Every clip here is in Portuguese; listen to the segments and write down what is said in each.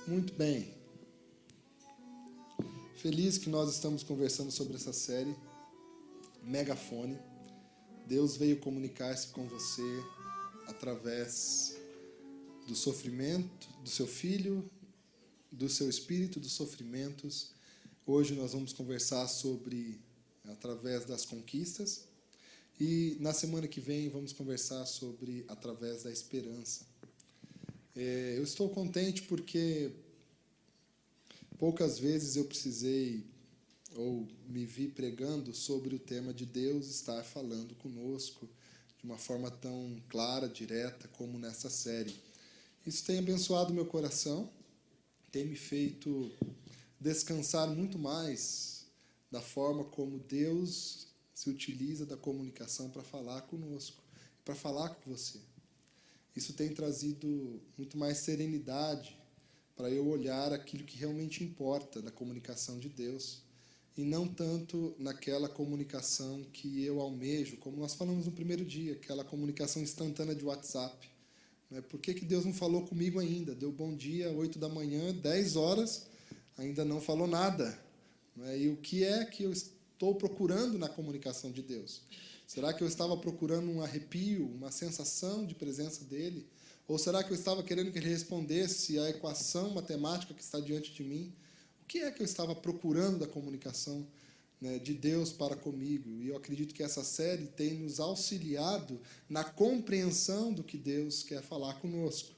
Muito bem. Feliz que nós estamos conversando sobre essa série, Megafone. Deus veio comunicar-se com você através do sofrimento do seu filho, do seu espírito, dos sofrimentos. Hoje nós vamos conversar sobre através das conquistas e na semana que vem vamos conversar sobre através da esperança. Eu estou contente porque poucas vezes eu precisei ou me vi pregando sobre o tema de Deus estar falando conosco de uma forma tão clara, direta, como nessa série. Isso tem abençoado meu coração, tem me feito descansar muito mais da forma como Deus se utiliza da comunicação para falar conosco, para falar com você. Isso tem trazido muito mais serenidade para eu olhar aquilo que realmente importa da comunicação de Deus e não tanto naquela comunicação que eu almejo, como nós falamos no primeiro dia, aquela comunicação instantânea de WhatsApp. Por que Deus não falou comigo ainda? Deu bom dia, 8 da manhã, 10 horas, ainda não falou nada. E o que é que eu estou procurando na comunicação de Deus? Será que eu estava procurando um arrepio, uma sensação de presença dele? Ou será que eu estava querendo que ele respondesse a equação matemática que está diante de mim? O que é que eu estava procurando da comunicação, de Deus para comigo? E eu acredito que essa série tem nos auxiliado na compreensão do que Deus quer falar conosco.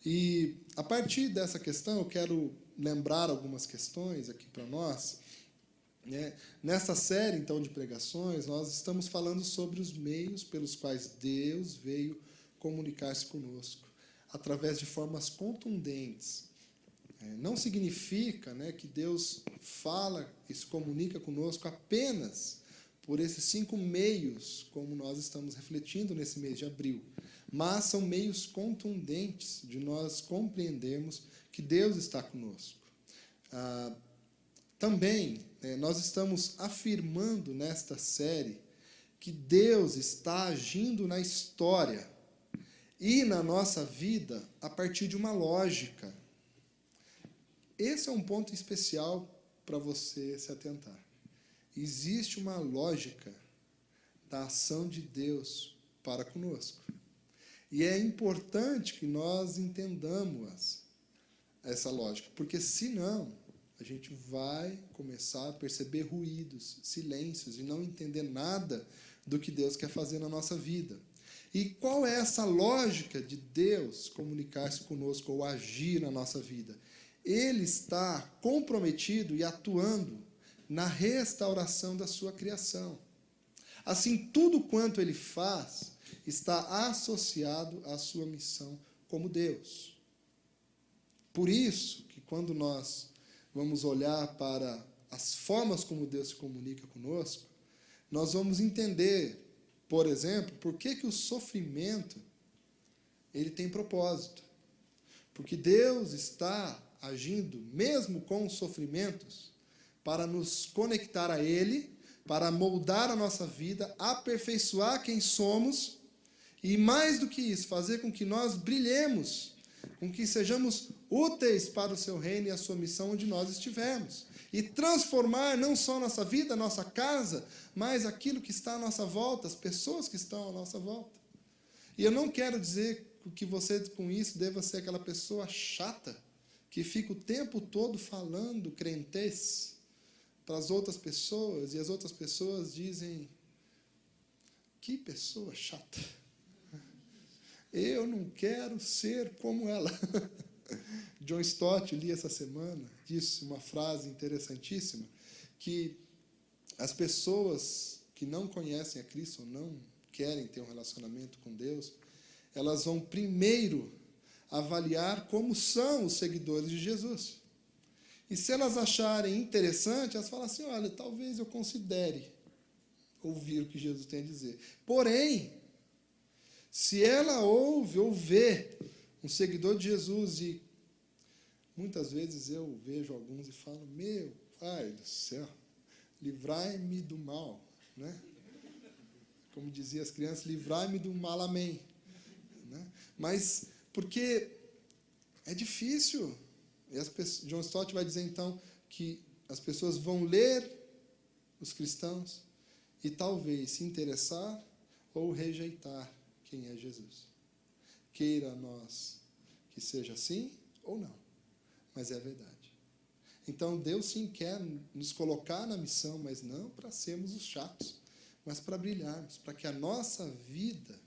E, a partir dessa questão, eu quero lembrar algumas questões aqui para nós. Nessa série, então, de pregações, nós estamos falando sobre os meios pelos quais Deus veio comunicar-se conosco, através de formas contundentes. Não significa que Deus fala e se comunica conosco apenas por esses 5 meios, como nós estamos refletindo nesse mês de abril, mas são meios contundentes de nós compreendermos que Deus está conosco. Também, nós estamos afirmando nesta série que Deus está agindo na história e na nossa vida a partir de uma lógica. Esse é um ponto especial para você se atentar. Existe uma lógica da ação de Deus para conosco. E é importante que nós entendamos essa lógica, porque senão a gente vai começar a perceber ruídos, silêncios e não entender nada do que Deus quer fazer na nossa vida. E qual é essa lógica de Deus comunicar-se conosco ou agir na nossa vida? Ele está comprometido e atuando na restauração da sua criação. Assim, tudo quanto ele faz está associado à sua missão como Deus. Por isso que quando nós vamos olhar para as formas como Deus se comunica conosco, nós vamos entender, por exemplo, por que o sofrimento ele tem propósito. Porque Deus está agindo, mesmo com os sofrimentos, para nos conectar a Ele, para moldar a nossa vida, aperfeiçoar quem somos e, mais do que isso, fazer com que nós brilhemos, com que sejamos úteis para o seu reino e a sua missão onde nós estivermos. E transformar não só a nossa vida, a nossa casa, mas aquilo que está à nossa volta, as pessoas que estão à nossa volta. E eu não quero dizer que você, com isso, deva ser aquela pessoa chata, que fica o tempo todo falando crentez para as outras pessoas, e as outras pessoas dizem, que pessoa chata. Eu não quero ser como ela. John Stott, li essa semana, disse uma frase interessantíssima, que as pessoas que não conhecem a Cristo ou não querem ter um relacionamento com Deus, elas vão primeiro avaliar como são os seguidores de Jesus. E se elas acharem interessante, elas falam assim, olha, talvez eu considere ouvir o que Jesus tem a dizer. Porém, se ela ouve ou vê um seguidor de Jesus e muitas vezes eu vejo alguns e falo, meu Pai do céu, livrai-me do mal, Como diziam as crianças, livrai-me do mal, amém. Mas, porque é difícil John Stott vai dizer, então, que as pessoas vão ler os cristãos e talvez se interessar ou rejeitar quem é Jesus. Queira nós que seja assim ou não, mas é a verdade. Então, Deus sim quer nos colocar na missão, mas não para sermos os chatos, mas para brilharmos, para que a nossa vida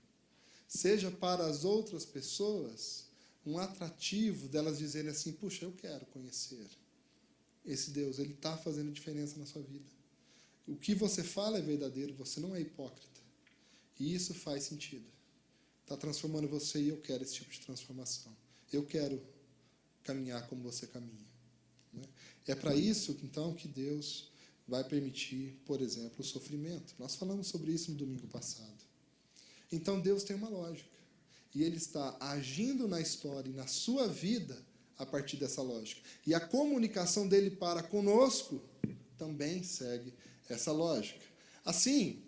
seja para as outras pessoas um atrativo delas dizerem assim, puxa, eu quero conhecer esse Deus, ele está fazendo diferença na sua vida. O que você fala é verdadeiro, você não é hipócrita. E isso faz sentido. Está transformando você e eu quero esse tipo de transformação. Eu quero caminhar como você caminha. É para isso, então, que Deus vai permitir, por exemplo, o sofrimento. Nós falamos sobre isso no domingo passado. Então, Deus tem uma lógica. E Ele está agindo na história e na sua vida a partir dessa lógica. E a comunicação dele para conosco também segue essa lógica. Assim,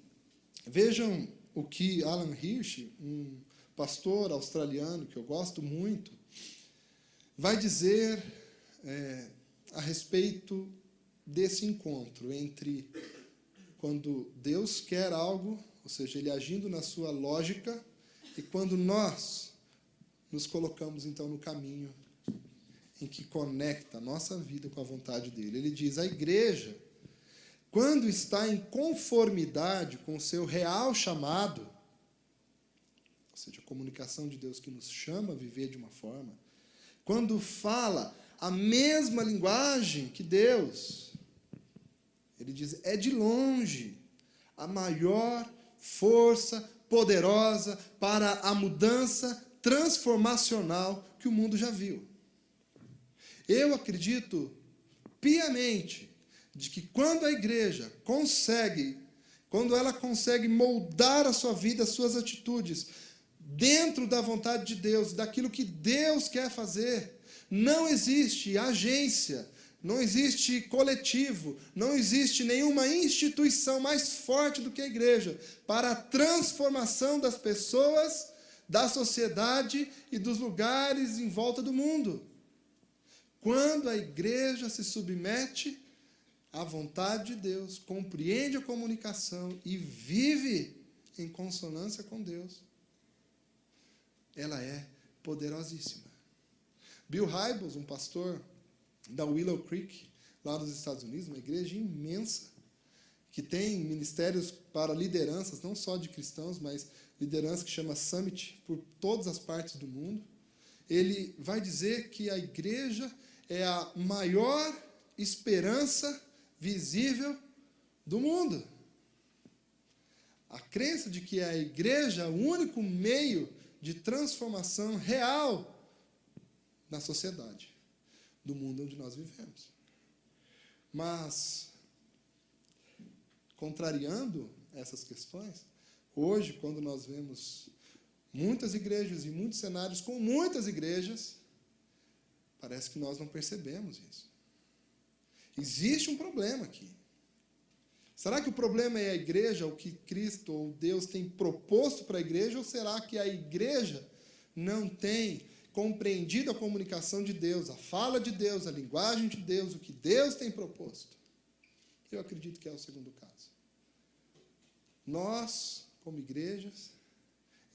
vejam o que Alan Hirsch, um pastor australiano que eu gosto muito, vai dizer a respeito desse encontro entre quando Deus quer algo, ou seja, Ele agindo na sua lógica, e quando nós nos colocamos, então, no caminho em que conecta a nossa vida com a vontade dEle. Ele diz, a igreja, quando está em conformidade com o seu real chamado, ou seja, a comunicação de Deus que nos chama a viver de uma forma, quando fala a mesma linguagem que Deus, ele diz, é de longe a maior força poderosa para a mudança transformacional que o mundo já viu. Eu acredito piamente de que quando a igreja quando ela consegue moldar a sua vida, as suas atitudes, dentro da vontade de Deus, daquilo que Deus quer fazer, não existe agência, não existe coletivo, não existe nenhuma instituição mais forte do que a igreja para a transformação das pessoas, da sociedade e dos lugares em volta do mundo. Quando a igreja se submete à vontade de Deus, compreende a comunicação e vive em consonância com Deus, ela é poderosíssima. Bill Hybels, um pastor da Willow Creek, lá nos Estados Unidos, uma igreja imensa, que tem ministérios para lideranças, não só de cristãos, mas liderança que chama Summit, por todas as partes do mundo. Ele vai dizer que a igreja é a maior esperança visível do mundo. A crença de que a igreja é o único meio de transformação real na sociedade do mundo onde nós vivemos. Mas, contrariando essas questões, hoje, quando nós vemos muitas igrejas e muitos cenários com muitas igrejas, parece que nós não percebemos isso. Existe um problema aqui. Será que o problema é a igreja, o que Cristo ou Deus tem proposto para a igreja, ou será que a igreja não tem compreendido a comunicação de Deus, a fala de Deus, a linguagem de Deus, o que Deus tem proposto? Eu acredito que é o segundo caso. Nós, como igrejas,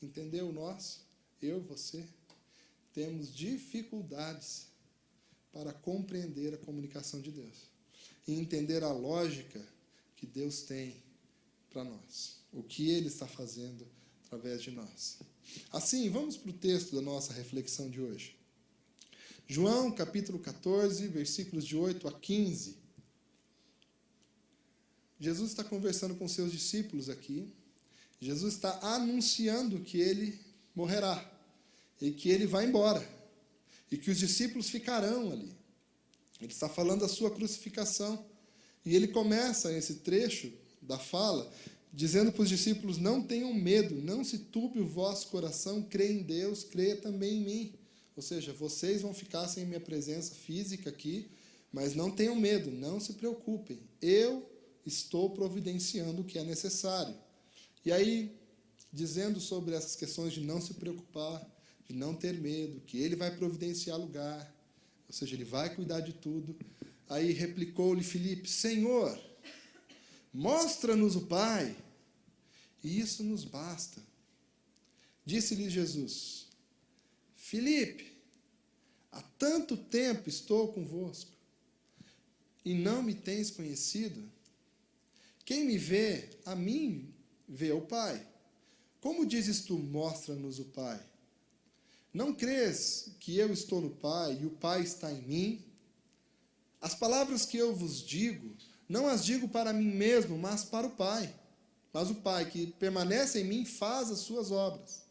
entendeu? Nós, eu, você, temos dificuldades para compreender a comunicação de Deus e entender a lógica que Deus tem para nós, o que Ele está fazendo através de nós. Assim, vamos para o texto da nossa reflexão de hoje. João, capítulo 14, versículos de 8 a 15. Jesus está conversando com seus discípulos aqui. Jesus está anunciando que Ele morrerá e que Ele vai embora e que os discípulos ficarão ali. Ele está falando da sua crucificação. E ele começa esse trecho da fala dizendo para os discípulos, não tenham medo, não se turbe o vosso coração, crê em Deus, crê também em mim. Ou seja, vocês vão ficar sem minha presença física aqui, mas não tenham medo, não se preocupem. Eu estou providenciando o que é necessário. E aí, dizendo sobre essas questões de não se preocupar, de não ter medo, que Ele vai providenciar lugar, Ou seja, ele vai cuidar de tudo. Aí replicou-lhe Filipe: Senhor, mostra-nos o Pai, e isso nos basta. Disse-lhe Jesus: Filipe, há tanto tempo estou convosco, e não me tens conhecido? Quem me vê, a mim vê o Pai. Como dizes tu, mostra-nos o Pai? Não crês que eu estou no Pai e o Pai está em mim? As palavras que eu vos digo, não as digo para mim mesmo, mas para o Pai. Mas o Pai que permanece em mim faz as suas obras.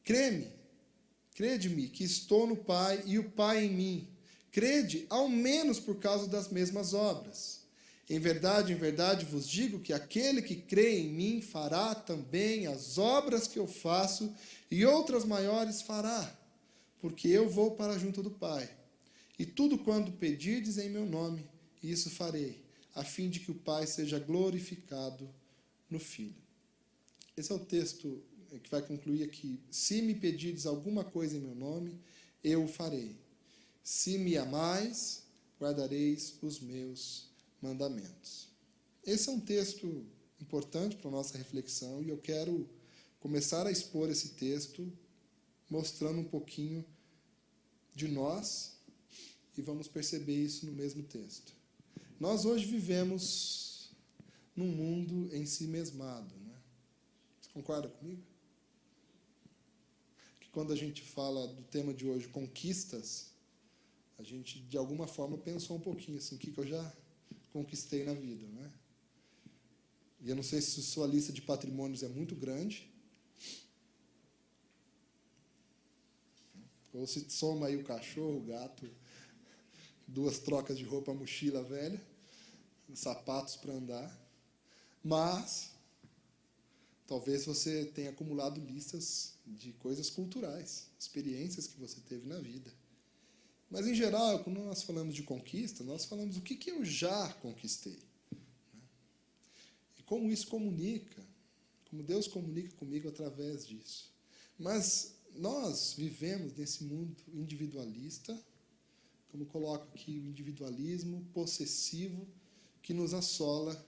Crede-me que estou no Pai e o Pai em mim. Crede, ao menos por causa das mesmas obras. Em verdade vos digo que aquele que crê em mim fará também as obras que eu faço e outras maiores fará, porque eu vou para junto do Pai. E tudo quanto pedirdes em meu nome, isso farei, a fim de que o Pai seja glorificado no Filho. Esse é o texto que vai concluir aqui. Se me pedirdes alguma coisa em meu nome, eu o farei. Se me amais, guardareis os meus mandamentos. Esse é um texto importante para a nossa reflexão e eu quero começar a expor esse texto mostrando um pouquinho de nós e vamos perceber isso no mesmo texto. Nós hoje vivemos num mundo ensimesmado, né? Você concorda comigo? Que quando a gente fala do tema de hoje, conquistas, a gente de alguma forma pensou um pouquinho assim, o que eu já conquistei na vida, né? E eu não sei se sua lista de patrimônios é muito grande, ou se soma aí o cachorro, o gato, 2 trocas de roupa, mochila velha, sapatos para andar, mas talvez você tenha acumulado listas de coisas culturais, experiências que você teve na vida. Mas, em geral, quando nós falamos de conquista, nós falamos o que eu já conquistei. E como isso comunica, como Deus comunica comigo através disso. Mas nós vivemos nesse mundo individualista, como coloco aqui o individualismo possessivo, que nos assola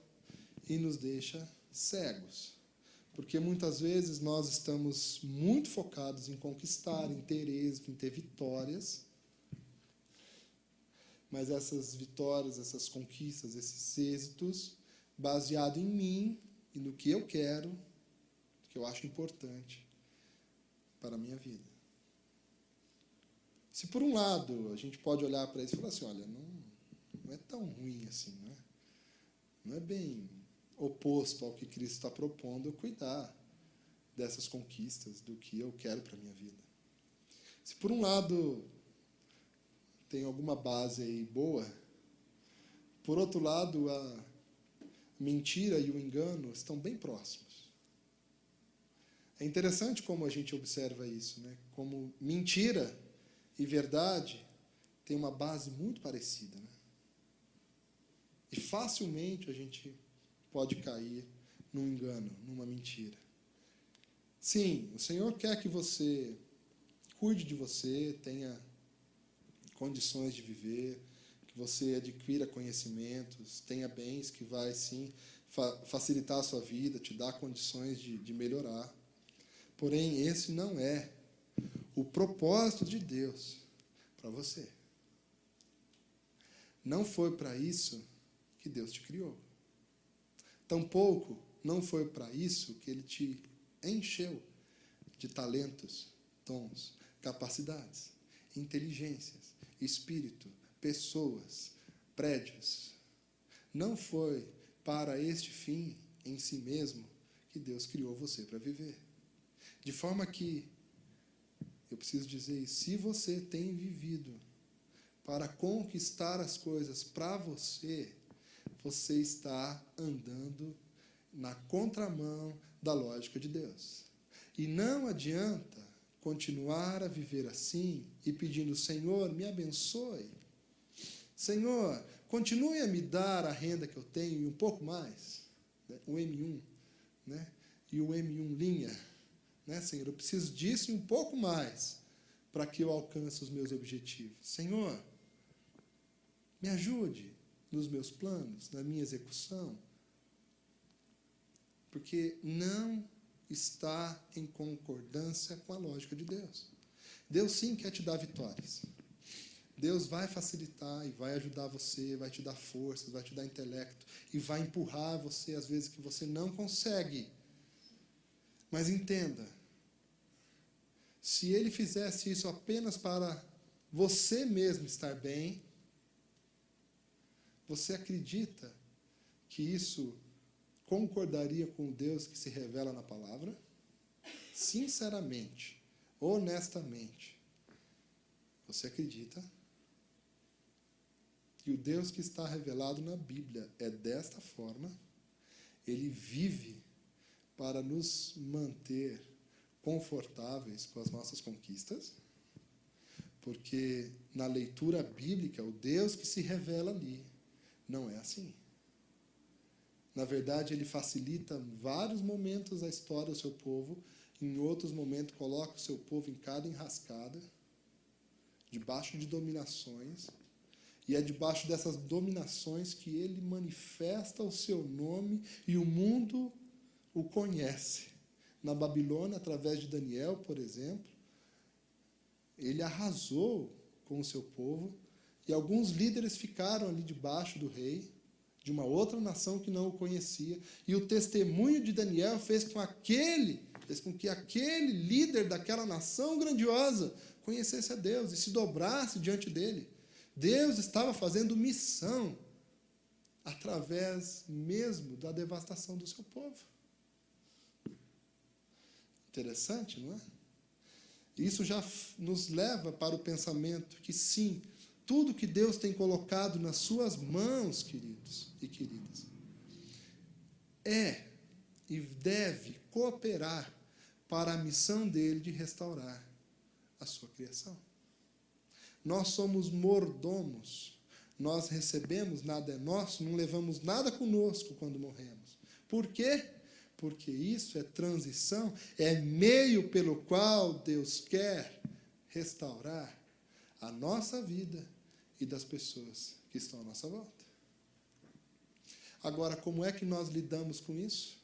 e nos deixa cegos. Porque muitas vezes nós estamos muito focados em conquistar, em ter êxito, em ter vitórias, mas essas vitórias, essas conquistas, esses êxitos, baseado em mim e no que eu quero, que eu acho importante para a minha vida. Se por um lado a gente pode olhar para isso e falar assim, olha, não é tão ruim assim, né? Não é bem oposto ao que Cristo está propondo eu cuidar dessas conquistas, do que eu quero para a minha vida. Se por um lado tem alguma base aí boa, por outro lado a mentira e o engano estão bem próximos. É interessante como a gente observa isso, né? Como mentira e verdade têm uma base muito parecida, né? E facilmente a gente pode cair num engano, numa mentira. Sim, o Senhor quer que você cuide de você, tenha condições de viver, que você adquira conhecimentos, tenha bens que vai, sim, facilitar a sua vida, te dar condições de melhorar. Porém, esse não é o propósito de Deus para você. Não foi para isso que Deus te criou. Tampouco não foi para isso que Ele te encheu de talentos, dons, capacidades, inteligências, espírito, pessoas, prédios. Não foi para este fim em si mesmo que Deus criou você para viver. De forma que, eu preciso dizer isso, se você tem vivido para conquistar as coisas para você, você está andando na contramão da lógica de Deus. E não adianta continuar a viver assim e pedindo, Senhor, me abençoe. Senhor, continue a me dar a renda que eu tenho e um pouco mais. Né? O M1, né? E o M1 linha. Né, Senhor, eu preciso disso e um pouco mais para que eu alcance os meus objetivos? Senhor, me ajude nos meus planos, na minha execução, porque não está em concordância com a lógica de Deus. Deus sim quer te dar vitórias. Deus vai facilitar e vai ajudar você, vai te dar forças, vai te dar intelecto e vai empurrar você às vezes que você não consegue. Mas entenda, se Ele fizesse isso apenas para você mesmo estar bem, você acredita que isso concordaria com o Deus que se revela na palavra? Sinceramente, honestamente, você acredita que o Deus que está revelado na Bíblia é desta forma? Ele vive para nos manter confortáveis com as nossas conquistas? Porque na leitura bíblica, o Deus que se revela ali não é assim. Na verdade, ele facilita em vários momentos a história do seu povo, em outros momentos coloca o seu povo em cada enrascada, debaixo de dominações, e é debaixo dessas dominações que ele manifesta o seu nome e o mundo o conhece. Na Babilônia, através de Daniel, por exemplo, ele arrasou com o seu povo, e alguns líderes ficaram ali debaixo do rei, de uma outra nação que não o conhecia, e o testemunho de Daniel fez com que aquele líder daquela nação grandiosa conhecesse a Deus e se dobrasse diante dele. Deus estava fazendo missão através mesmo da devastação do seu povo. Interessante, não é? Isso já nos leva para o pensamento que sim, tudo que Deus tem colocado nas suas mãos, queridos e queridas, é e deve cooperar para a missão dele de restaurar a sua criação. Nós somos mordomos, nós recebemos, nada é nosso, não levamos nada conosco quando morremos. Por quê? Porque isso é transição, é meio pelo qual Deus quer restaurar a nossa vida e das pessoas que estão à nossa volta. Agora, como é que nós lidamos com isso?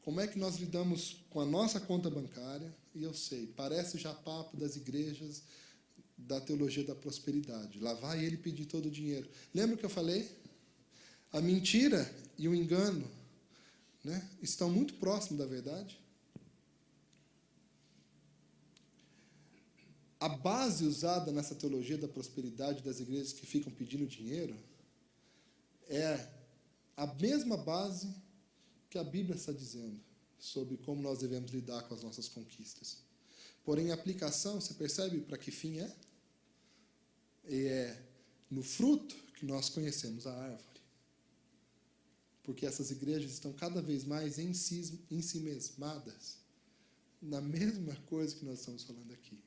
Como é que nós lidamos com a nossa conta bancária? E eu sei, parece já papo das igrejas da teologia da prosperidade. Lá vai ele pedir todo o dinheiro. Lembra que eu falei? A mentira e o engano, né, estão muito próximos da verdade. A base usada nessa teologia da prosperidade das igrejas que ficam pedindo dinheiro é a mesma base que a Bíblia está dizendo sobre como nós devemos lidar com as nossas conquistas. Porém, a aplicação, você percebe para que fim é? E é no fruto que nós conhecemos a árvore. Porque essas igrejas estão cada vez mais em si mesmadas na mesma coisa que nós estamos falando aqui.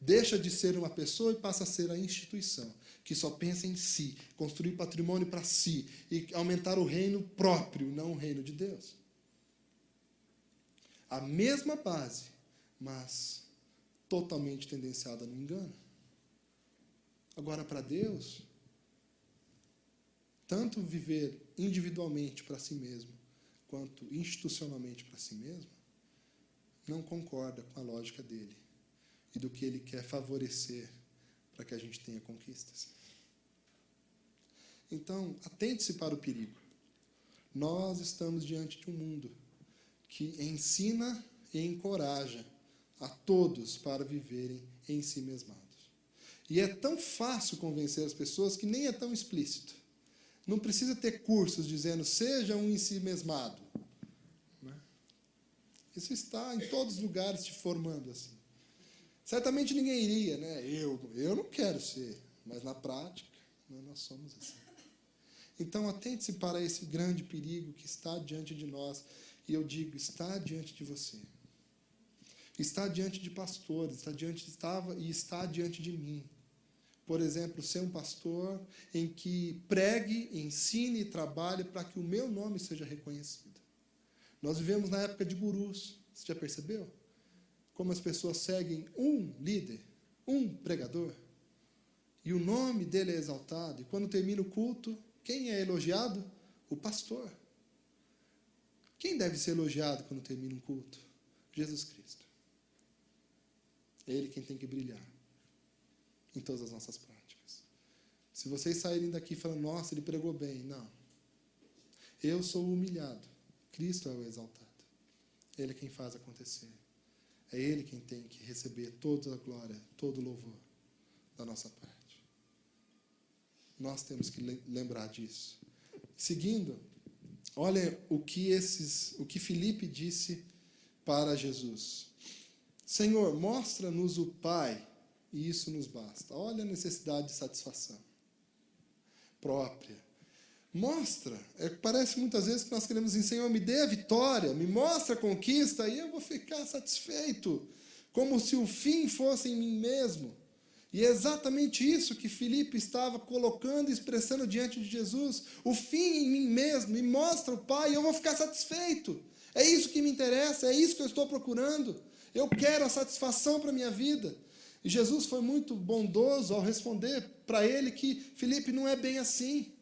Deixa de ser uma pessoa e passa a ser a instituição, que só pensa em si, construir patrimônio para si e aumentar o reino próprio, não o reino de Deus. A mesma base, mas totalmente tendenciada no engano. Agora, para Deus, tanto viver individualmente para si mesmo, quanto institucionalmente para si mesmo, não concorda com a lógica dele e do que ele quer favorecer para que a gente tenha conquistas. Então, atente-se para o perigo. Nós estamos diante de um mundo que ensina e encoraja a todos para viverem em si mesmados. E é tão fácil convencer as pessoas que nem é tão explícito. Não precisa ter cursos dizendo, seja um em si mesmado. Né? Isso está em todos os lugares te formando assim. Certamente ninguém iria, né? Eu não quero ser, mas na prática, nós somos assim. Então, atente-se para esse grande perigo que está diante de nós. E eu digo, está diante de você. Está diante de pastores, estava e está diante de mim. Por exemplo, ser um pastor em que pregue, ensine e trabalhe para que o meu nome seja reconhecido. Nós vivemos na época de gurus, você já percebeu? Como as pessoas seguem um líder, um pregador, e o nome dele é exaltado, e quando termina o culto, quem é elogiado? O pastor. Quem deve ser elogiado quando termina um culto? Jesus Cristo. É Ele quem tem que brilhar em todas as nossas práticas. Se vocês saírem daqui falando, nossa, ele pregou bem, não. Eu sou o humilhado, Cristo é o exaltado. Ele é quem faz acontecer. É Ele quem tem que receber toda a glória, todo o louvor da nossa parte. Nós temos que lembrar disso. Seguindo, olha o que Filipe disse para Jesus. Senhor, mostra-nos o Pai, e isso nos basta. Olha a necessidade de satisfação própria. Mostra. Parece muitas vezes que nós queremos dizer, Senhor, me dê a vitória, me mostra a conquista, e eu vou ficar satisfeito, como se o fim fosse em mim mesmo. E é exatamente isso que Filipe estava colocando e expressando diante de Jesus. O fim em mim mesmo, me mostra o Pai e eu vou ficar satisfeito. É isso que me interessa, é isso que eu estou procurando. Eu quero a satisfação para a minha vida. E Jesus foi muito bondoso ao responder para ele que Filipe não é bem assim.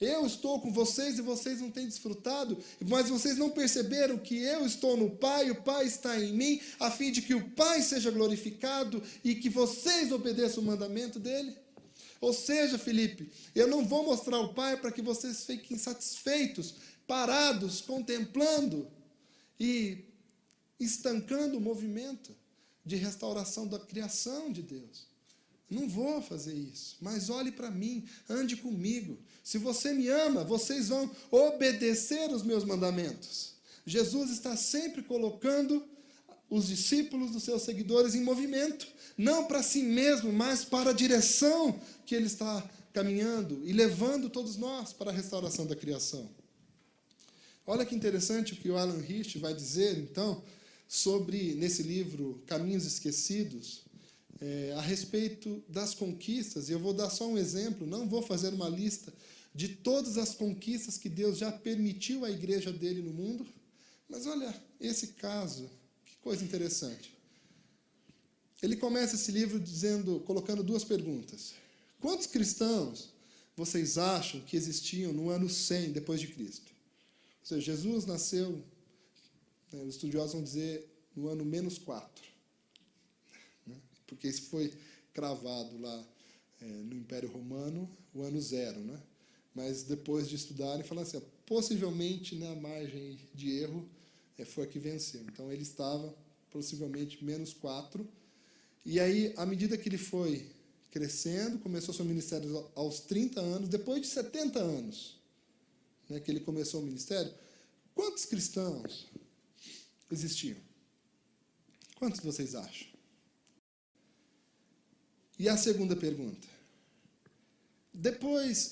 Eu estou com vocês e vocês não têm desfrutado, mas vocês não perceberam que eu estou no Pai, o Pai está em mim, a fim de que o Pai seja glorificado e que vocês obedeçam o mandamento dele? Ou seja, Filipe, eu não vou mostrar o Pai para que vocês fiquem satisfeitos, parados, contemplando e estancando o movimento de restauração da criação de Deus. Não vou fazer isso, mas olhe para mim, ande comigo. Se você me ama, vocês vão obedecer os meus mandamentos. Jesus está sempre colocando os discípulos dos seus seguidores em movimento, não para si mesmo, mas para a direção que ele está caminhando e levando todos nós para a restauração da criação. Olha que interessante o que o Alan Hirsch vai dizer, então, sobre, nesse livro, Caminhos Esquecidos, a respeito das conquistas, e eu vou dar só um exemplo, não vou fazer uma lista de todas as conquistas que Deus já permitiu à igreja dele no mundo, mas olha esse caso, que coisa interessante. Ele começa esse livro colocando duas perguntas. Quantos cristãos vocês acham que existiam no ano 100 depois de Cristo? Ou seja, Jesus nasceu, os estudiosos vão dizer, no ano -4. Porque isso foi cravado lá no Império Romano, o ano 0, né? Mas depois de estudarem, falaram assim, possivelmente, né, a margem de erro foi a que venceu. Então, ele estava possivelmente -4. E aí, à medida que ele foi crescendo, começou seu ministério aos 30 anos, depois de 70 anos, né, que ele começou o ministério, quantos cristãos existiam? Quantos vocês acham? E a segunda pergunta.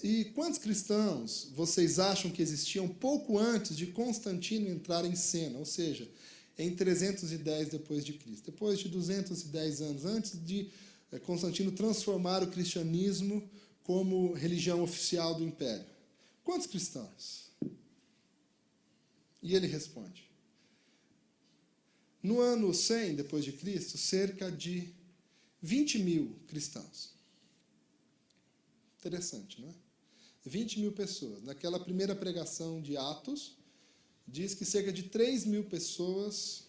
E quantos cristãos vocês acham que existiam pouco antes de Constantino entrar em cena? Ou seja, em 310 depois de Cristo. Depois de 210 anos, antes de Constantino transformar o cristianismo como religião oficial do império. Quantos cristãos? E ele responde. No ano 100 depois de Cristo, cerca de 20 mil cristãos. Interessante, não é? 20 mil pessoas. Naquela primeira pregação de Atos, diz que cerca de 3 mil pessoas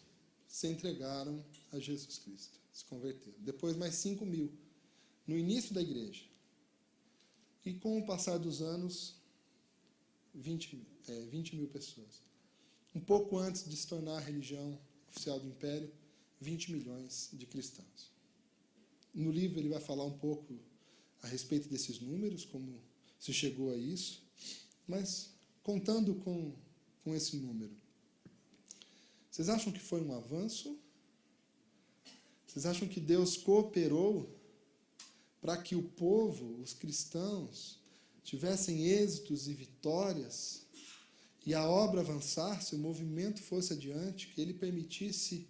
se entregaram a Jesus Cristo, se converteram. Depois mais 5 mil, no início da igreja. E com o passar dos anos, 20 mil pessoas. Um pouco antes de se tornar a religião oficial do Império, 20 milhões de cristãos. No livro ele vai falar um pouco a respeito desses números, como se chegou a isso, mas contando com esse número. Vocês acham que foi um avanço? Vocês acham que Deus cooperou para que o povo, os cristãos, tivessem êxitos e vitórias, e a obra avançasse, o movimento fosse adiante, que ele permitisse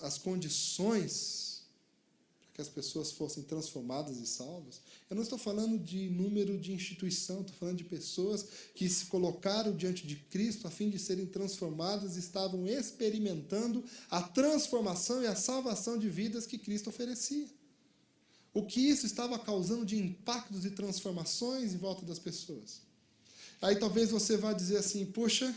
as condições para que as pessoas fossem transformadas e salvas? Eu não estou falando de número de instituição, estou falando de pessoas que se colocaram diante de Cristo a fim de serem transformadas e estavam experimentando a transformação e a salvação de vidas que Cristo oferecia. o que isso estava causando de impactos e transformações em volta das pessoas. Aí talvez você vá dizer assim, poxa,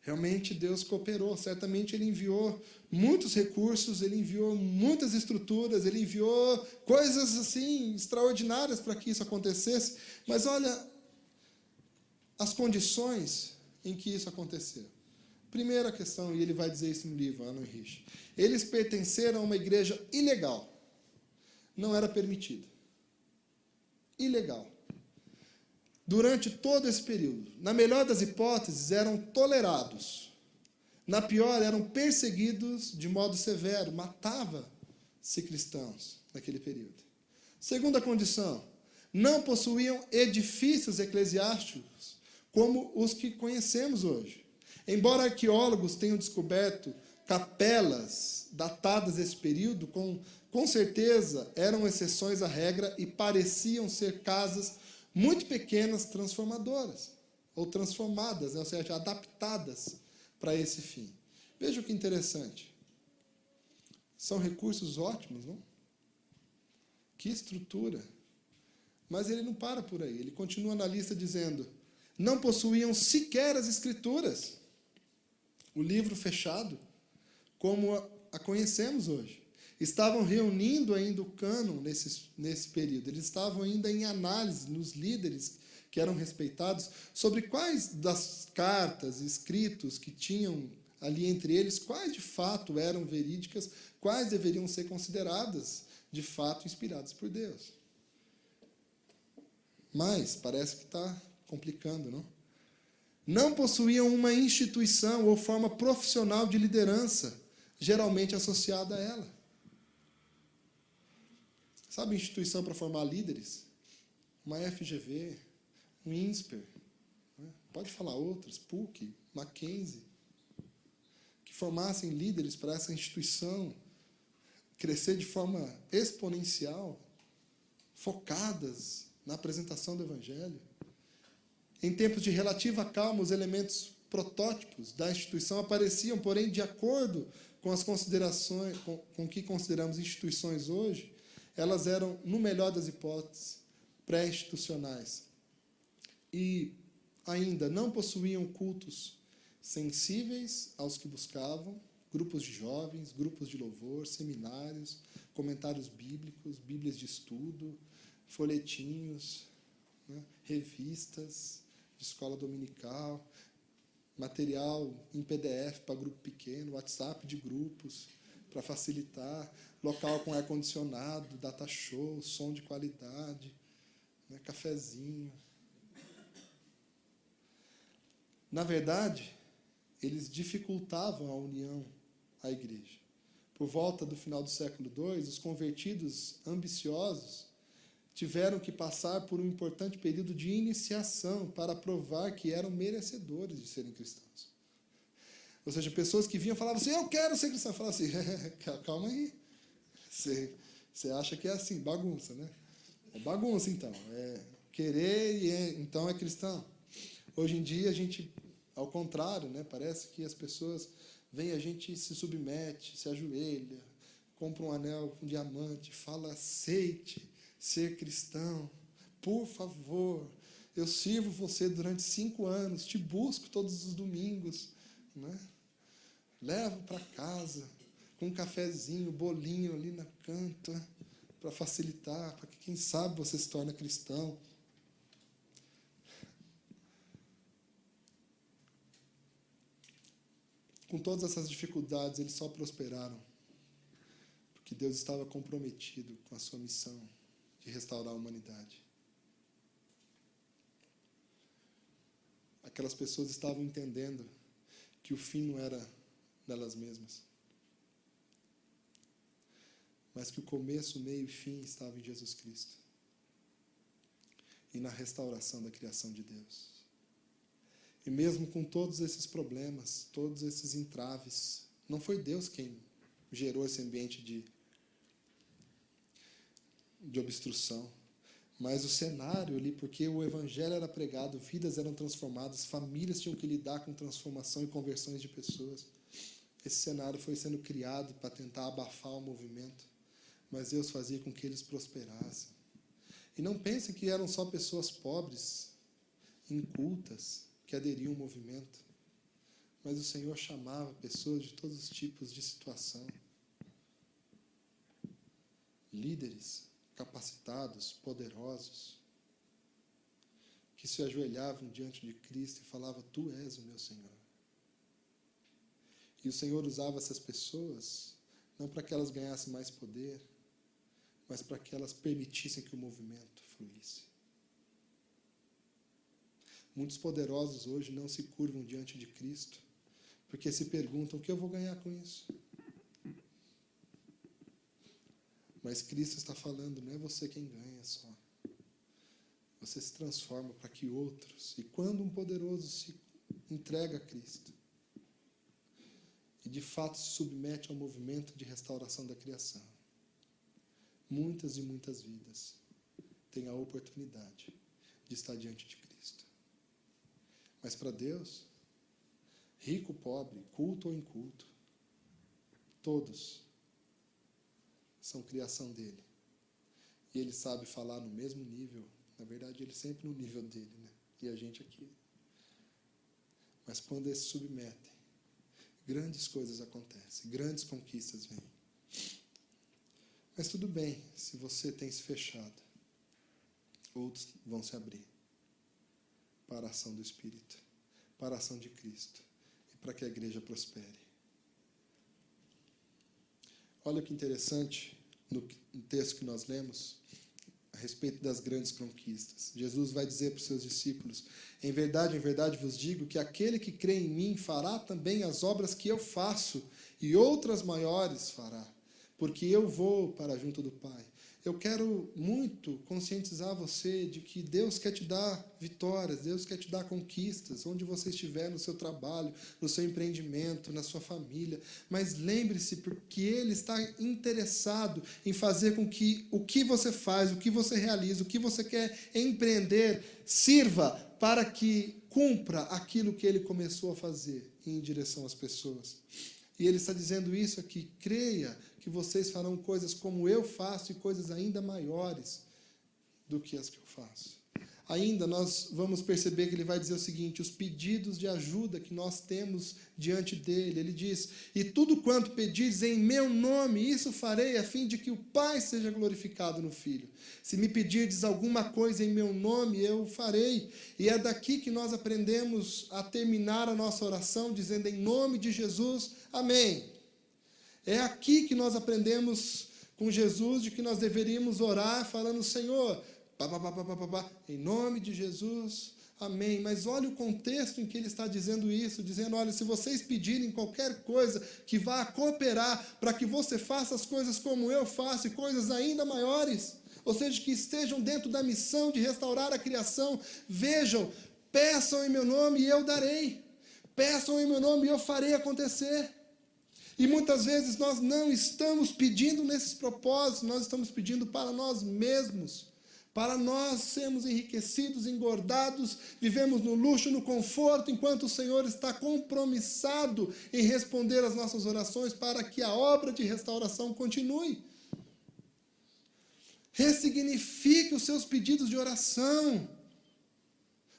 realmente Deus cooperou, certamente Ele enviou muitos recursos, Ele enviou muitas estruturas, Ele enviou coisas assim extraordinárias para que isso acontecesse, mas olha as condições em que isso aconteceu. Primeira questão, e ele vai dizer isso no livro, Alan Hirsch, eles pertenceram a uma igreja ilegal, não era permitido. Ilegal. Durante todo esse período, na melhor das hipóteses, eram tolerados. Na pior, eram perseguidos de modo severo, matava-se cristãos naquele período. Segunda condição, não possuíam edifícios eclesiásticos como os que conhecemos hoje. Embora arqueólogos tenham descoberto capelas datadas desse período, com certeza eram exceções à regra e pareciam ser casas muito pequenas, transformadoras, ou transformadas, ou seja, adaptadas para esse fim. Veja que interessante. São recursos ótimos, não? Que estrutura. Mas ele não para por aí, ele continua na lista dizendo, não possuíam sequer as escrituras. O livro fechado, como a conhecemos hoje. Estavam reunindo ainda o cânon nesse período. Eles estavam ainda em análise nos líderes que eram respeitados sobre quais das cartas, escritos que tinham ali entre eles, quais de fato eram verídicas, quais deveriam ser consideradas de fato inspiradas por Deus. Mas parece que está complicando, não? Não possuíam uma instituição ou forma profissional de liderança, geralmente associada a ela. Sabe instituição para formar líderes? Uma FGV, um INSPER, né? Pode falar outras, PUC, Mackenzie, que formassem líderes para essa instituição crescer de forma exponencial, focadas na apresentação do Evangelho. Em tempos de relativa calma, os elementos protótipos da instituição apareciam, porém, de acordo com as considerações, com o que consideramos instituições hoje, elas eram, no melhor das hipóteses, pré-institucionais. E ainda não possuíam cultos sensíveis aos que buscavam, grupos de jovens, grupos de louvor, seminários, comentários bíblicos, bíblias de estudo, folhetinhos, né, revistas de escola dominical, material em PDF para grupo pequeno, WhatsApp de grupos, para facilitar, local com ar-condicionado, data show, som de qualidade, né, cafezinho. Na verdade, eles dificultavam a união à igreja. Por volta do final do século II, os convertidos ambiciosos tiveram que passar por um importante período de iniciação para provar que eram merecedores de serem cristãos. Ou seja, pessoas que vinham e falavam assim, eu quero ser cristão. Eu falava assim, calma aí. Você acha que é assim, bagunça, né? É bagunça, então. É querer e então é cristão. Hoje em dia, a gente, ao contrário, né? Parece que as pessoas vêm, a gente se submete, se ajoelha, compra um anel com diamante, fala, aceite ser cristão, por favor, eu sirvo você durante 5 anos, te busco todos os domingos, né? Levo para casa, com um cafezinho, bolinho ali na canto, né? Para facilitar, para que, quem sabe, você se torne cristão. Com todas essas dificuldades, eles só prosperaram, porque Deus estava comprometido com a sua missão de restaurar a humanidade. Aquelas pessoas estavam entendendo que o fim não era nelas mesmas, mas que o começo, meio e fim estava em Jesus Cristo e na restauração da criação de Deus. E mesmo com todos esses problemas, todos esses entraves, não foi Deus quem gerou esse ambiente de obstrução, mas o cenário ali, porque o evangelho era pregado, vidas eram transformadas, famílias tinham que lidar com transformação e conversões de pessoas. Esse cenário foi sendo criado para tentar abafar o movimento, mas Deus fazia com que eles prosperassem. E não pensem que eram só pessoas pobres, incultas, que aderiam ao movimento. Mas o Senhor chamava pessoas de todos os tipos de situação. Líderes capacitados, poderosos, que se ajoelhavam diante de Cristo e falavam: Tu és o meu Senhor. E o Senhor usava essas pessoas não para que elas ganhassem mais poder, mas para que elas permitissem que o movimento fluísse. Muitos poderosos hoje não se curvam diante de Cristo, porque se perguntam: o que eu vou ganhar com isso? Mas Cristo está falando, não é você quem ganha só. Você se transforma para que outros... E quando um poderoso se entrega a Cristo, e de fato se submete ao movimento de restauração da criação, muitas e muitas vidas têm a oportunidade de estar diante de Cristo. Mas para Deus, rico, pobre, culto ou inculto, todos são criação dele. E ele sabe falar no mesmo nível. Na verdade, ele sempre no nível dele, né? E a gente aqui. Mas quando eles se submetem, grandes coisas acontecem, grandes conquistas vêm. Mas tudo bem, se você tem se fechado, outros vão se abrir para a ação do Espírito, para a ação de Cristo e para que a igreja prospere. Olha que interessante no texto que nós lemos a respeito das grandes conquistas. Jesus vai dizer para os seus discípulos: em verdade vos digo que aquele que crê em mim fará também as obras que eu faço, e outras maiores fará, porque eu vou para junto do Pai. Eu quero muito conscientizar você de que Deus quer te dar vitórias, Deus quer te dar conquistas, onde você estiver, no seu trabalho, no seu empreendimento, na sua família. Mas lembre-se, porque Ele está interessado em fazer com que o que você faz, o que você realiza, o que você quer empreender, sirva para que cumpra aquilo que Ele começou a fazer em direção às pessoas. E Ele está dizendo isso aqui: creia que vocês farão coisas como eu faço e coisas ainda maiores do que as que eu faço. Ainda nós vamos perceber que ele vai dizer o seguinte: os pedidos de ajuda que nós temos diante dele. Ele diz: e tudo quanto pedires em meu nome, isso farei, a fim de que o Pai seja glorificado no Filho. Se me pedirdes alguma coisa em meu nome, eu farei. E é daqui que nós aprendemos a terminar a nossa oração, dizendo: em nome de Jesus, amém. É aqui que nós aprendemos com Jesus de que nós deveríamos orar falando: Senhor, em nome de Jesus, amém. Mas olha o contexto em que ele está dizendo isso, dizendo: olha, se vocês pedirem qualquer coisa que vá cooperar para que você faça as coisas como eu faço e coisas ainda maiores, ou seja, que estejam dentro da missão de restaurar a criação, vejam, peçam em meu nome e eu darei. Peçam em meu nome e eu farei acontecer. E muitas vezes nós não estamos pedindo nesses propósitos, nós estamos pedindo para nós mesmos, para nós sermos enriquecidos, engordados, vivemos no luxo, no conforto, enquanto o Senhor está compromissado em responder às nossas orações para que a obra de restauração continue. Ressignifique os seus pedidos de oração,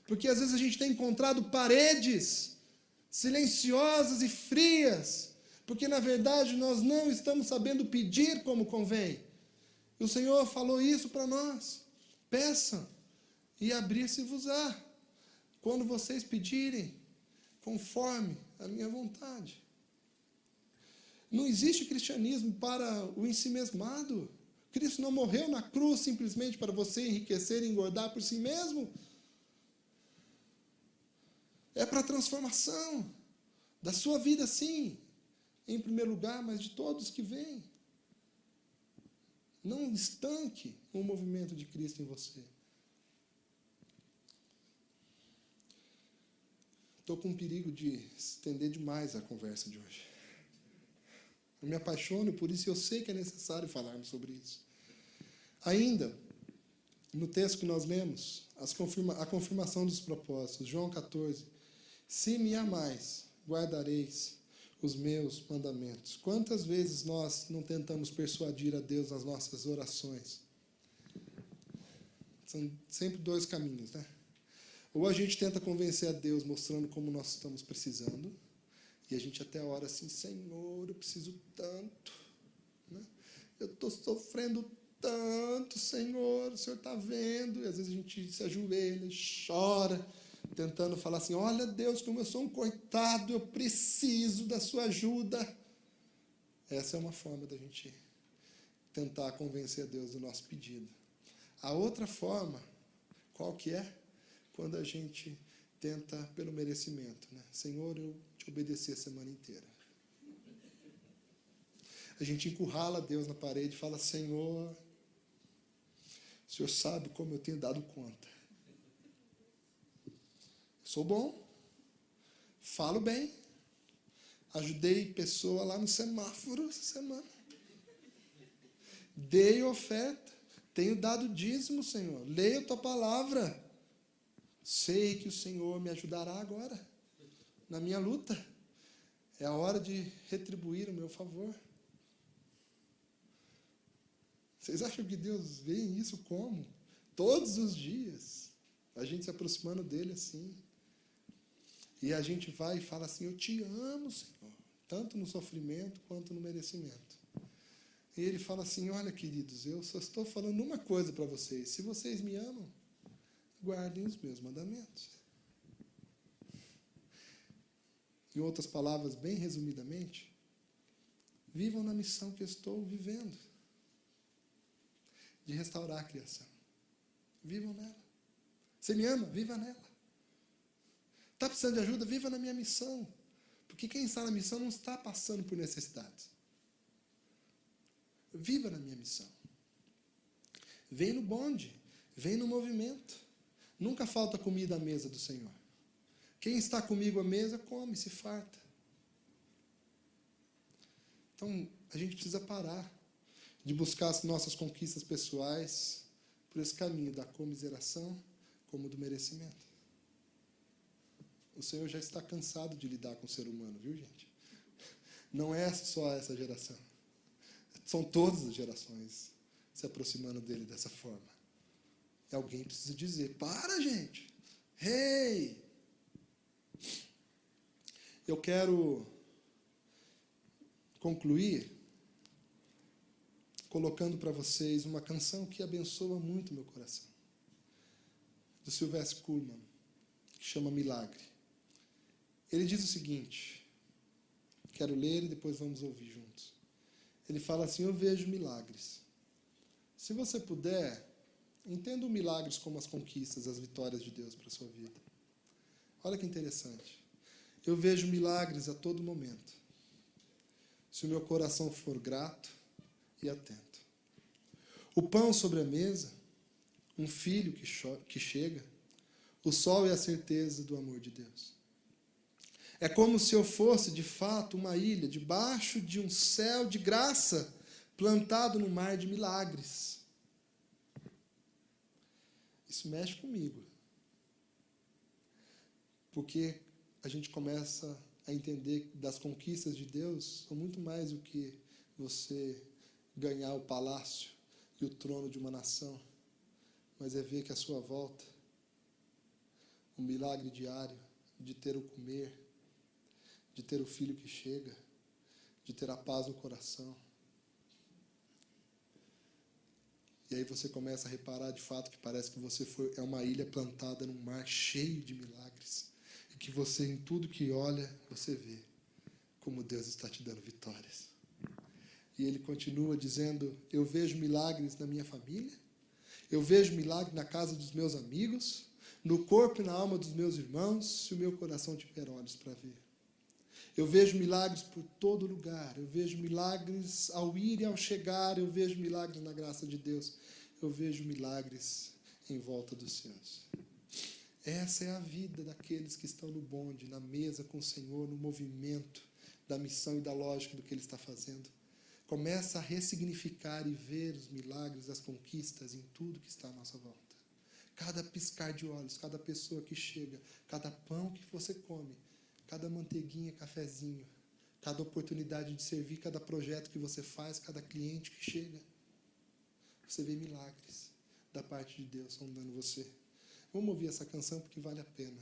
porque às vezes a gente tem encontrado paredes silenciosas e frias, porque, na verdade, nós não estamos sabendo pedir como convém. E o Senhor falou isso para nós: peçam e abrir-se-vos-á, quando vocês pedirem, conforme a minha vontade. Não existe cristianismo para o ensimesmado. Cristo não morreu na cruz simplesmente para você enriquecer e engordar por si mesmo. É para a transformação da sua vida, sim, em primeiro lugar, mas de todos que vêm. Não estanque o movimento de Cristo em você. Estou com perigo de estender demais a conversa de hoje. Eu me apaixono, por isso eu sei que é necessário falarmos sobre isso. Ainda, no texto que nós lemos, a confirmação dos propósitos, João 14. Se me amais, guardareis os meus mandamentos. Quantas vezes nós não tentamos persuadir a Deus nas nossas orações? São sempre dois caminhos, né? Ou a gente tenta convencer a Deus mostrando como nós estamos precisando, e a gente até ora assim, Senhor, eu preciso tanto, né? Eu estou sofrendo tanto, Senhor, o Senhor está vendo. E às vezes a gente se ajoelha e chora, tentando falar assim, olha Deus, como eu sou um coitado, eu preciso da sua ajuda. Essa é uma forma da gente tentar convencer a Deus do nosso pedido. A outra forma, qual que é? Quando a gente tenta pelo merecimento, né? Senhor, eu te obedeci a semana inteira. A gente encurrala Deus na parede e fala, Senhor, o Senhor sabe como eu tenho dado conta. Sou bom, falo bem, ajudei pessoa lá no semáforo essa semana. Dei oferta, tenho dado dízimo, Senhor. Leio a tua palavra. Sei que o Senhor me ajudará agora, na minha luta. É a hora de retribuir o meu favor. Vocês acham que Deus vê isso como? Todos os dias, a gente se aproximando dele assim. E a gente vai e fala assim, eu te amo, Senhor, tanto no sofrimento quanto no merecimento. E ele fala assim, olha, queridos, eu só estou falando uma coisa para vocês. Se vocês me amam, guardem os meus mandamentos. Em outras palavras, bem resumidamente, vivam na missão que eu estou vivendo, de restaurar a criação. Vivam nela. Você me ama? Viva nela. Está precisando de ajuda? Viva na minha missão. Porque quem está na missão não está passando por necessidades. Viva na minha missão. Vem no bonde, vem no movimento. Nunca falta comida à mesa do Senhor. Quem está comigo à mesa, come, se farta. Então, a gente precisa parar de buscar as nossas conquistas pessoais por esse caminho da comiseração como do merecimento. O Senhor já está cansado de lidar com o ser humano, viu, gente? Não é só essa geração. São todas as gerações se aproximando dele dessa forma. E alguém precisa dizer, para, gente! Hey! Eu quero concluir colocando para vocês uma canção que abençoa muito meu coração, do Sylvester Kuhlman, que chama Milagre. Ele diz o seguinte, quero ler e depois vamos ouvir juntos. Ele fala assim, eu vejo milagres. Se você puder, entenda os milagres como as conquistas, as vitórias de Deus para a sua vida. Olha que interessante. Eu vejo milagres a todo momento, se o meu coração for grato e atento. O pão sobre a mesa, um filho que chega, o sol é a certeza do amor de Deus. É como se eu fosse, de fato, uma ilha debaixo de um céu de graça, plantado no mar de milagres. Isso mexe comigo. Porque a gente começa a entender que das conquistas de Deus são muito mais do que você ganhar o palácio e o trono de uma nação, mas é ver que à sua volta, o milagre diário de ter o comer, de ter o filho que chega, de ter a paz no coração. E aí você começa a reparar de fato que parece que você é uma ilha plantada num mar cheio de milagres. E que você, em tudo que olha, você vê como Deus está te dando vitórias. E ele continua dizendo, eu vejo milagres na minha família, eu vejo milagres na casa dos meus amigos, no corpo e na alma dos meus irmãos, se o meu coração tiver olhos para ver. Eu vejo milagres por todo lugar, eu vejo milagres ao ir e ao chegar, eu vejo milagres na graça de Deus, eu vejo milagres em volta dos céus. Essa é a vida daqueles que estão no bonde, na mesa com o Senhor, no movimento da missão e da lógica do que Ele está fazendo. Começa a ressignificar e ver os milagres, as conquistas em tudo que está à nossa volta. Cada piscar de olhos, cada pessoa que chega, cada pão que você come, cada manteiguinha, cafezinho, cada oportunidade de servir, cada projeto que você faz, cada cliente que chega. Você vê milagres da parte de Deus rondando você. Vamos ouvir essa canção porque vale a pena.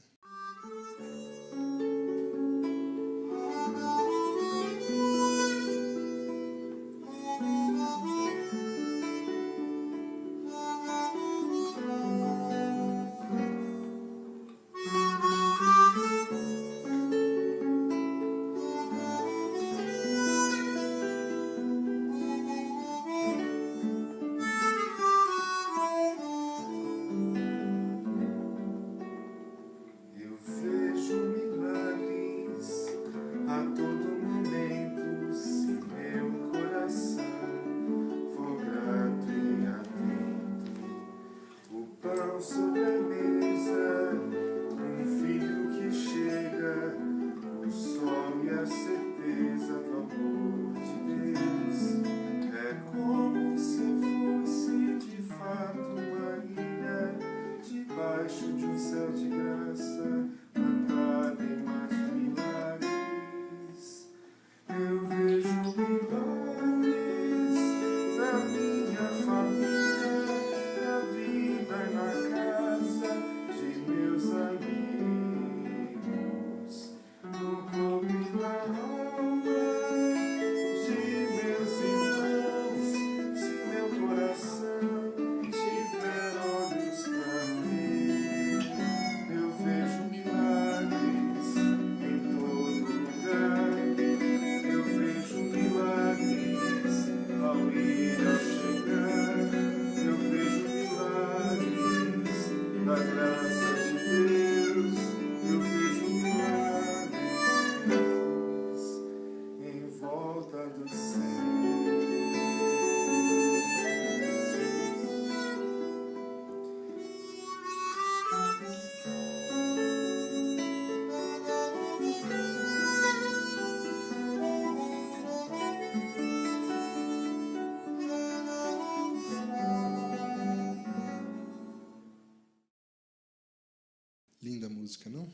Linda a música, não?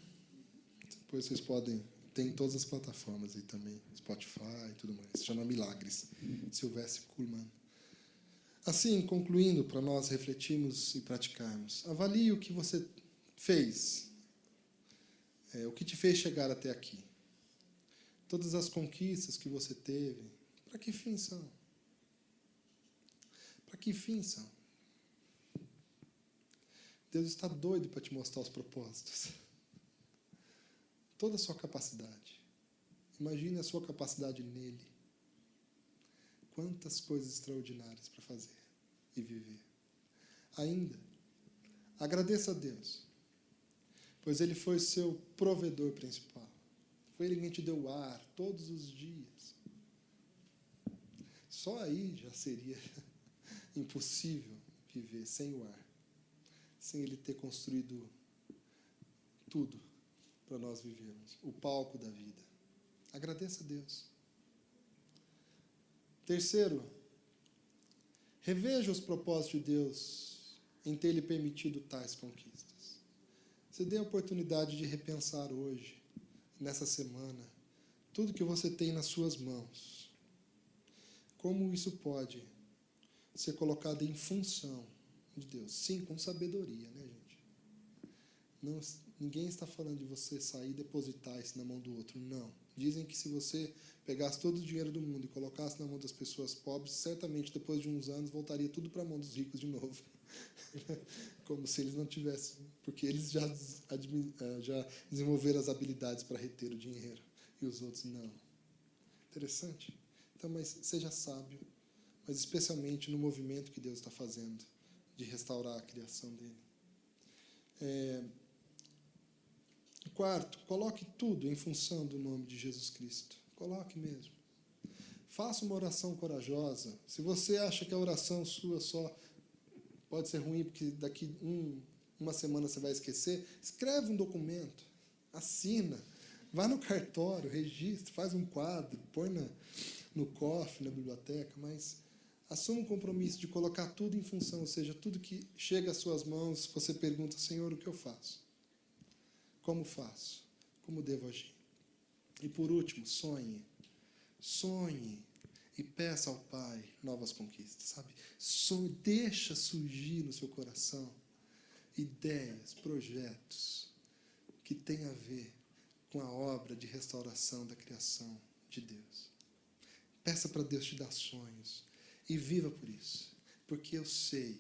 Depois vocês podem... Tem em todas as plataformas aí também, Spotify e tudo mais. Se chama Milagres, Sylvester Kuhlman. Assim, concluindo, para nós refletirmos e praticarmos, avalie o que você fez, o que te fez chegar até aqui. Todas as conquistas que você teve, para que fim são? Para que fim são? Deus está doido para te mostrar os propósitos. Toda a sua capacidade. Imagine a sua capacidade nele. Quantas coisas extraordinárias para fazer e viver. Ainda, agradeça a Deus, pois Ele foi seu provedor principal. Foi Ele quem te deu ar todos os dias. Só aí já seria impossível viver sem o ar, sem Ele ter construído tudo para nós vivermos, o palco da vida. Agradeça a Deus. Terceiro, reveja os propósitos de Deus em ter lhe permitido tais conquistas. Você dê a oportunidade de repensar hoje, nessa semana, tudo que você tem nas suas mãos. Como isso pode ser colocado em função de Deus? Sim, com sabedoria, né, gente? Não, ninguém está falando de você sair e depositar isso na mão do outro, não. Dizem que se você pegasse todo o dinheiro do mundo e colocasse na mão das pessoas pobres, certamente depois de uns anos voltaria tudo para a mão dos ricos de novo. Como se eles não tivessem, porque eles já desenvolveram as habilidades para reter o dinheiro e os outros não. Interessante? Então, mas seja sábio, mas especialmente no movimento que Deus está fazendo de restaurar a criação dele. Quarto, coloque tudo em função do nome de Jesus Cristo. Coloque mesmo. Faça uma oração corajosa. Se você acha que a oração sua só pode ser ruim porque daqui uma semana você vai esquecer, escreve um documento, assina, vai no cartório, registra, faz um quadro, põe no cofre, na biblioteca, mas assuma um compromisso de colocar tudo em função, ou seja, tudo que chega às suas mãos, você pergunta, Senhor, o que eu faço? Como faço? Como devo agir? E por último, sonhe. Sonhe e peça ao Pai novas conquistas, sabe? Deixa surgir no seu coração ideias, projetos que têm a ver com a obra de restauração da criação de Deus. Peça para Deus te dar sonhos e viva por isso, porque eu sei,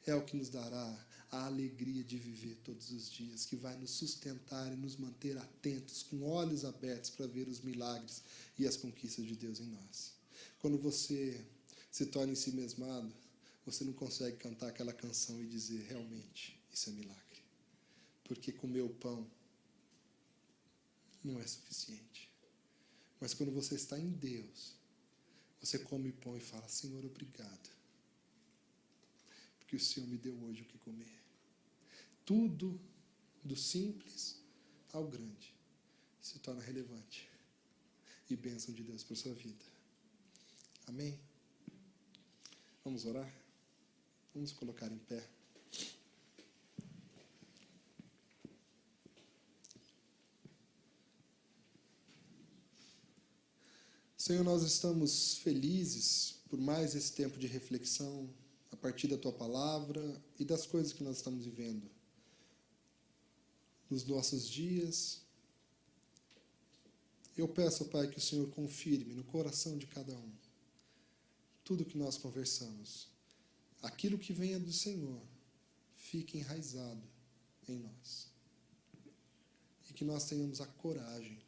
é o que nos dará a alegria de viver todos os dias, que vai nos sustentar e nos manter atentos, com olhos abertos para ver os milagres e as conquistas de Deus em nós. Quando você se torna em si mesmado, você não consegue cantar aquela canção e dizer, realmente, isso é milagre. Porque comer o pão não é suficiente. Mas quando você está em Deus, você come o pão e fala, Senhor, obrigado. Porque o Senhor me deu hoje o que comer. Tudo, do simples ao grande, se torna relevante e bênção de Deus para a sua vida. Amém? Vamos orar? Vamos colocar em pé. Senhor, nós estamos felizes por mais esse tempo de reflexão a partir da Tua Palavra e das coisas que nós estamos vivendo nos nossos dias. Eu peço, Pai, que o Senhor confirme no coração de cada um tudo que nós conversamos. Aquilo que venha do Senhor fique enraizado em nós. E que nós tenhamos a coragem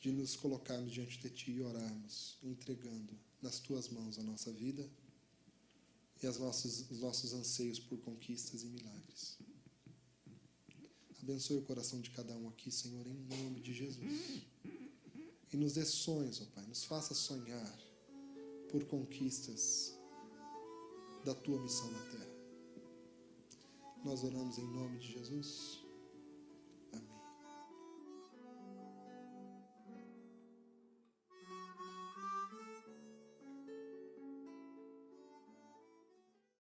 de nos colocarmos diante de Ti e orarmos, entregando nas Tuas mãos a nossa vida e os nossos anseios por conquistas e milagres. Abençoe o coração de cada um aqui, Senhor, em nome de Jesus. E nos dê sonhos, ó Pai, nos faça sonhar por conquistas da Tua missão na terra. Nós oramos em nome de Jesus.